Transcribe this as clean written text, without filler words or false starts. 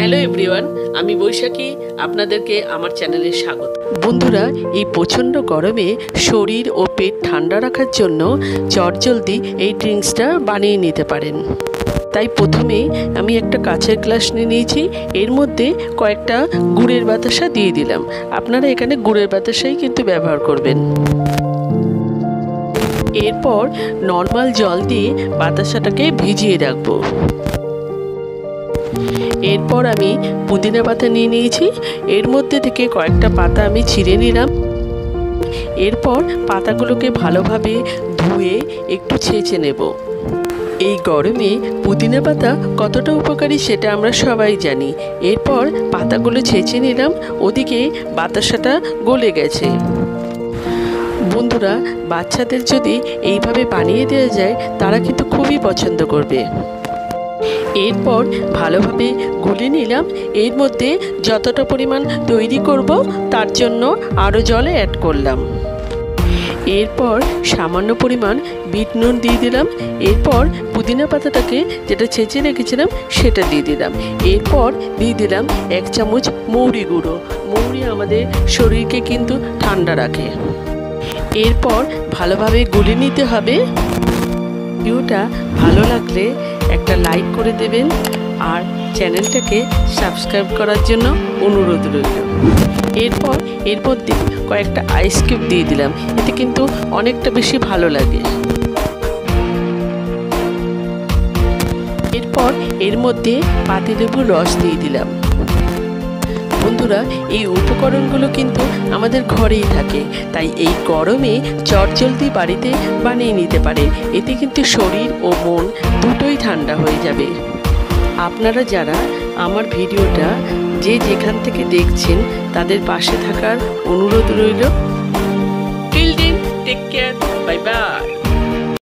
Hello everyone, আমি বৈশাখী। আপনাদেরকে আমার চ্যানেলে স্বাগত। বন্ধুরা, এই প্রচণ্ড গরমে শরীর ও পেট ঠান্ডা রাখার জন্য চটজলদি এই ড্রিঙ্কসটা বানিয়ে নিতে পারেন। তাই প্রথমেই আমি একটা কাচের গ্লাস নিয়ে নিয়েছি, এর মধ্যে কয়েকটা গুড়ের বাতাসা দিয়ে দিলাম। আপনারা এখানে গুড়ের বাতাসাই কিন্তু ব্যবহার করবেন। এরপর নর্মাল জল দিয়ে বাতাসাটাকে ভিজিয়ে রাখবো। এরপর আমি পুদিনা পাতা নিয়ে নিয়েছি, এর মধ্যে থেকে কয়েকটা পাতা আমি ছিঁড়ে নিলাম। এরপর পাতাগুলোকে ভালোভাবে ধুয়ে একটু ছেঁচে নেব। এই গরমে পুদিনা পাতা কতটা উপকারী সেটা আমরা সবাই জানি। এরপর পাতাগুলো ছেঁচে নিলাম, ওদিকে বাতাসাটা গলে গেছে। বন্ধুরা, বাচ্চাদের যদি এইভাবে বানিয়ে দেওয়া যায় তারা কিন্তু খুবই পছন্দ করবে। এরপর ভালোভাবে গুলে নিলাম। এর মধ্যে যতটা পরিমাণ তৈরি করব তার জন্য আরও জল অ্যাড করলাম। এরপর সামান্য পরিমাণ বিট নুন দিয়ে দিলাম। এরপর পুদিনা পাতাটাকে যেটা ছেঁচে রেখেছিলাম সেটা দিয়ে দিলাম। এরপর দিয়ে দিলাম 1 চামচ মৌরি গুঁড়ো। মৌরি আমাদের শরীরকে কিন্তু ঠান্ডা রাখে। এরপর ভালোভাবে গুলে নিতে হবে। ভিডিওটা ভালো লাগলে একটা লাইক করে দেবেন আর চ্যানেলটাকে সাবস্ক্রাইব করার জন্য অনুরোধ রইল। এরপর এর মধ্যে কয়েকটা আইস কিউব দিয়ে দিলাম, এতে কিন্তু অনেকটা বেশি ভালো লাগে। এরপর এর মধ্যে পাতিলেবুর রস দিয়ে দিলাম। বন্ধুরা, এই উপকরণগুলো কিন্তু আমাদের ঘরেই থাকে, তাই এই গরমে চটজলদি বাড়িতে বানিয়ে নিতে পারে। এতে কিন্তু শরীর ও মন দুটোই ঠান্ডা হয়ে যাবে। আপনারা যারা আমার ভিডিওটা যে যেখান থেকে দেখছেন তাদের পাশে থাকার অনুরোধ রইল। Till then, take care, bye by.